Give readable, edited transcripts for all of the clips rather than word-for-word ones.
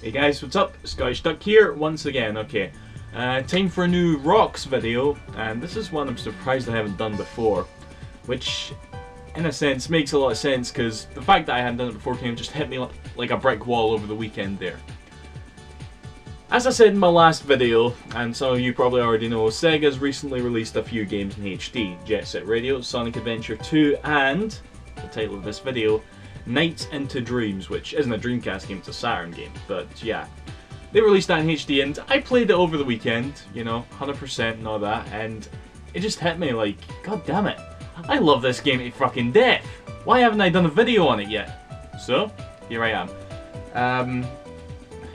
Hey guys, what's up? Scottish Duck here once again. Okay, time for a new Rocks video, and this is one I'm surprised I haven't done before, which in a sense makes a lot of sense because the fact that I hadn't done it before kind of just hit me like a brick wall over the weekend there. As I said in my last video, and some of you probably already know, Sega's recently released a few games in HD. Jet Set Radio, Sonic Adventure 2, and the title of this video, Nights into Dreams, which isn't a Dreamcast game, it's a Saturn game, but yeah. They released that in HD and I played it over the weekend, you know, 100% and all that, and it just hit me like, god damn it, I love this game to fucking death. Why haven't I done a video on it yet? So, here I am.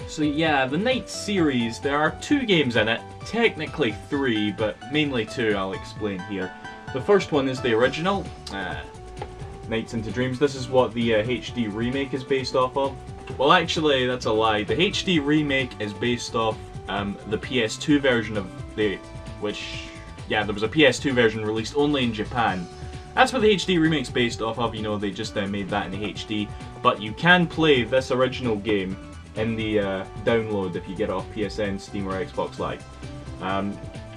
So yeah, the Night series, there are 2 games in it, technically 3, but mainly 2 I'll explain here. The first one is the original, Nights into Dreams. This is what the HD remake is based off of. Well actually, that's a lie. The HD remake is based off the PS2 version of there was a PS2 version released only in Japan. That's what the HD remake's based off of, you know, they just made that in HD. But you can play this original game in the download if you get it off PSN, Steam, or Xbox Live.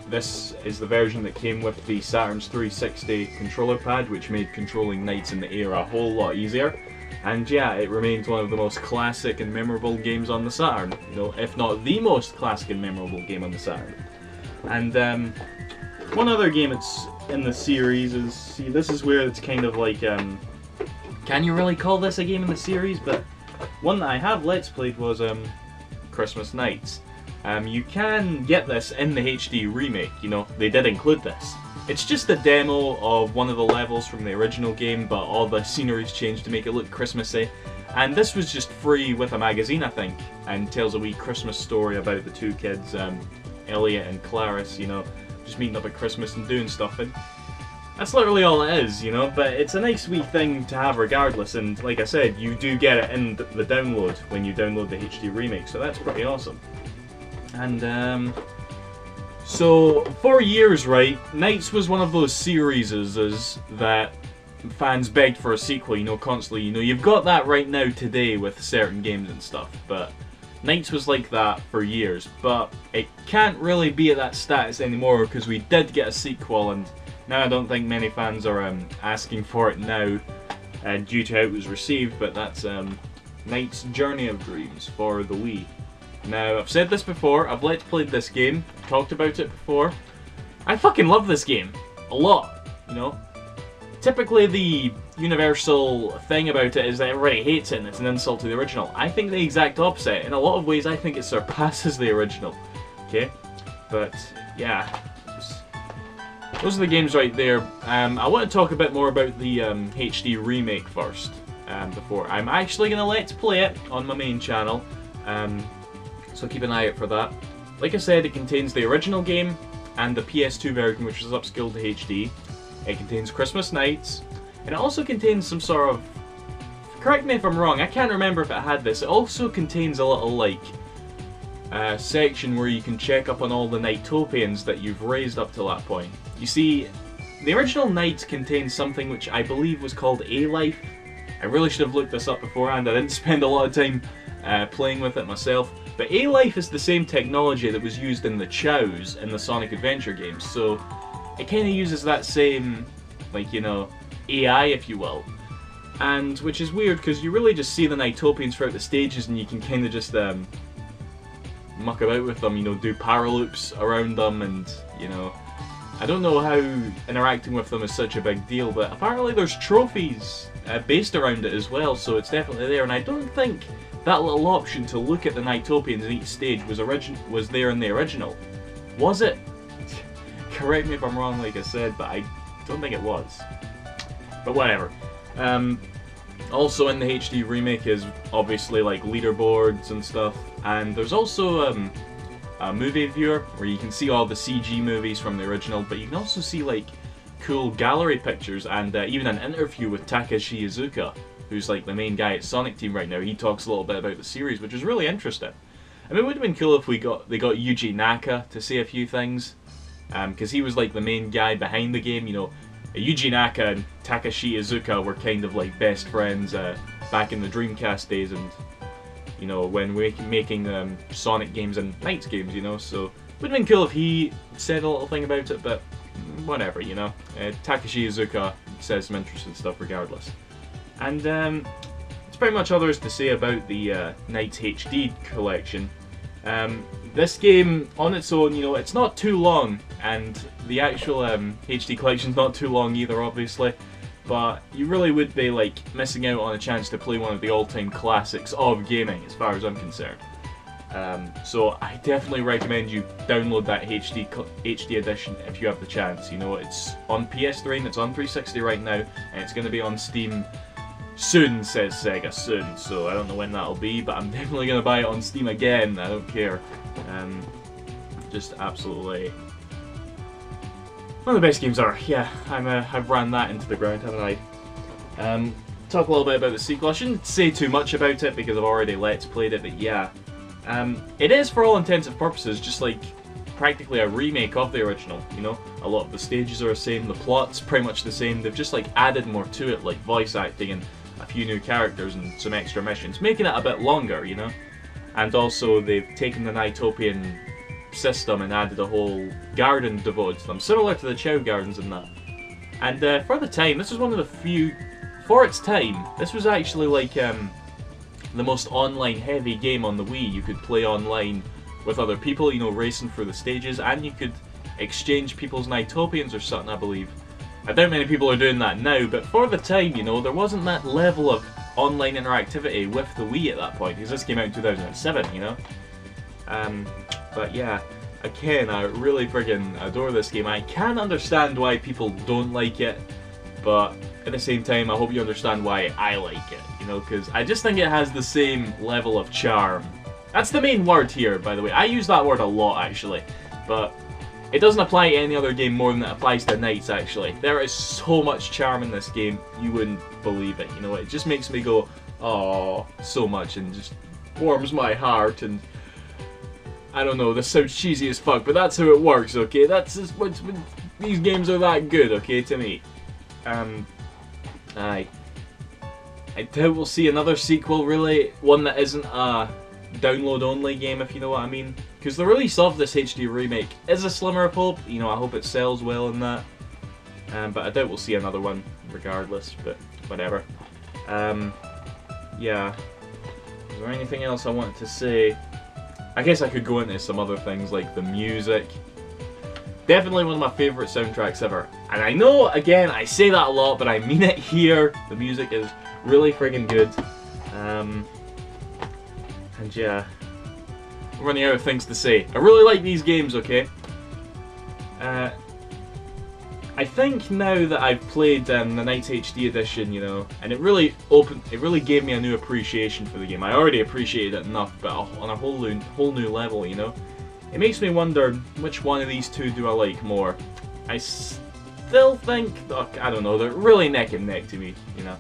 This is the version that came with the Saturn's 360 controller pad, which made controlling Nights in the Air a whole lot easier. And yeah, it remains one of the most classic and memorable games on the Saturn. You know, if not the most classic and memorable game on the Saturn. And one other game that's in the series is, see, this is where it's kind of like, can you really call this a game in the series? But one that I have Let's Played was Christmas Nights. You can get this in the HD remake, you know, they did include this. It's just a demo of one of the levels from the original game, but all the scenery's changed to make it look Christmassy. And this was just free with a magazine, I think, and tells a wee Christmas story about the 2 kids, Elliot and Clarice, you know, just meeting up at Christmas and doing stuff. And that's literally all it is, you know, but it's a nice wee thing to have regardless, and like I said, you do get it in the download when you download the HD remake, so that's pretty awesome. And so for years, right, Nights was one of those series that fans begged for a sequel, you know, constantly. You know, you've got that right now today with certain games and stuff, but Nights was like that for years. But it can't really be at that status anymore because we did get a sequel, and now I don't think many fans are asking for it now due to how it was received, but that's Nights Journey of Dreams for the Wii. Now, I've said this before, I've Let's Played this game, talked about it before. I fucking love this game. A lot, you know. Typically the universal thing about it is that everybody hates it and it's an insult to the original. I think the exact opposite. In a lot of ways, I think it surpasses the original. Okay? But, yeah. Those are the games right there. I want to talk a bit more about the HD remake first. Before I'm actually going to Let's Play it on my main channel. So keep an eye out for that. Like I said, it contains the original game and the PS2 version, which was upscaled to HD. It contains Christmas Nights, and it also contains some sort of, correct me if I'm wrong, I can't remember if it had this, it also contains a little, like, section where you can check up on all the Nightopians that you've raised up to that point. You see, the original Nights contains something which I believe was called A-Life. I really should have looked this up beforehand, I didn't spend a lot of time playing with it myself. But A-Life is the same technology that was used in the Chows in the Sonic Adventure games, so it kind of uses that same, like, you know, AI, if you will. And, which is weird, because you really just see the Nightopians throughout the stages and you can kind of just muck about with them, you know, do paraloops around them, and, you know, I don't know how interacting with them is such a big deal, but apparently there's trophies based around it as well, so it's definitely there, and I don't think that little option to look at the Nightopians in each stage was there in the original. Was it? Correct me if I'm wrong, like I said, but I don't think it was. But whatever. Also in the HD remake is obviously like leaderboards and stuff, and there's also a movie viewer where you can see all the CG movies from the original, but you can also see like cool gallery pictures and even an interview with Takashi Iizuka, who's like the main guy at Sonic Team right now. He talks a little bit about the series, which is really interesting. I mean, it would have been cool if they got Yuji Naka to say a few things, because he was like the main guy behind the game. You know, Yuji Naka and Takashi Iizuka were kind of like best friends back in the Dreamcast days, and you know, when making Sonic games and Knights games, you know, so would have been cool if he said a little thing about it, but whatever, you know. Takashi Iizuka says some interesting stuff regardless. And it's pretty much all there is to say about the NiGHTS HD collection. This game, on its own, you know, it's not too long, and the actual HD collection's not too long either, obviously, but you really would be, like, missing out on a chance to play one of the all-time classics of gaming, as far as I'm concerned. So I definitely recommend you download that HD edition if you have the chance. You know, it's on PS3 and it's on 360 right now, and it's going to be on Steam soon, says Sega, soon. So I don't know when that'll be, but I'm definitely going to buy it on Steam again. I don't care. Just absolutely one of the best games are. Yeah, I've ran that into the ground, haven't I? Talk a little bit about the sequel. I shouldn't say too much about it because I've already let's played it, but yeah. It is, for all intents and purposes, just like practically a remake of the original, you know? A lot of the stages are the same, the plot's pretty much the same, they've just like added more to it, like voice acting and a few new characters and some extra missions, making it a bit longer, you know? And also they've taken the Nightopian system and added a whole garden devoted to them, similar to the Chow Gardens and that. And for the time, this was one of the few, for its time, this was actually like the most online heavy game on the Wii. You could play online with other people, you know, racing through the stages, and you could exchange people's Nightopians or something, I believe. I doubt many people are doing that now, but for the time, you know, there wasn't that level of online interactivity with the Wii at that point, because this came out in 2007, you know? But yeah, again, I really friggin' adore this game. I can understand why people don't like it, but at the same time, I hope you understand why I like it, you know, because I just think it has the same level of charm. That's the main word here, by the way. I use that word a lot, actually, but it doesn't apply to any other game more than it applies to Knights, actually. There is so much charm in this game, you wouldn't believe it, you know, it just makes me go, oh, so much, and just warms my heart, and I don't know, this sounds cheesy as fuck, but that's how it works, okay? That's just what these games are that good, okay, to me. I doubt we'll see another sequel, really, one that isn't a download-only game, if you know what I mean. Because the release of this HD remake is a slimmer of hope, you know, I hope it sells well in that. But I doubt we'll see another one, regardless, but whatever. Yeah. Is there anything else I wanted to say? I guess I could go into some other things, like the music. Definitely one of my favourite soundtracks ever. And I know, again, I say that a lot, but I mean it here. The music is really friggin' good. And yeah, I'm running out of things to say. I really like these games, okay? I think now that I've played the NiGHTS HD edition, you know, and it really gave me a new appreciation for the game. I already appreciated it enough, but on a whole new level, you know. It makes me wonder which one of these two do I like more. I still think, I don't know, they're really neck and neck to me, you know.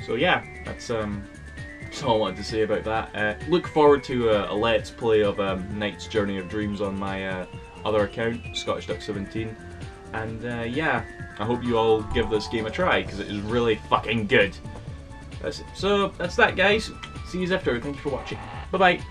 So yeah, that's all I wanted to say about that. Look forward to a let's play of Knight's Journey of Dreams on my other account, ScottishDuck17. And yeah, I hope you all give this game a try, because it is really fucking good. So that's that, guys. See you after. Thank you for watching. Bye bye.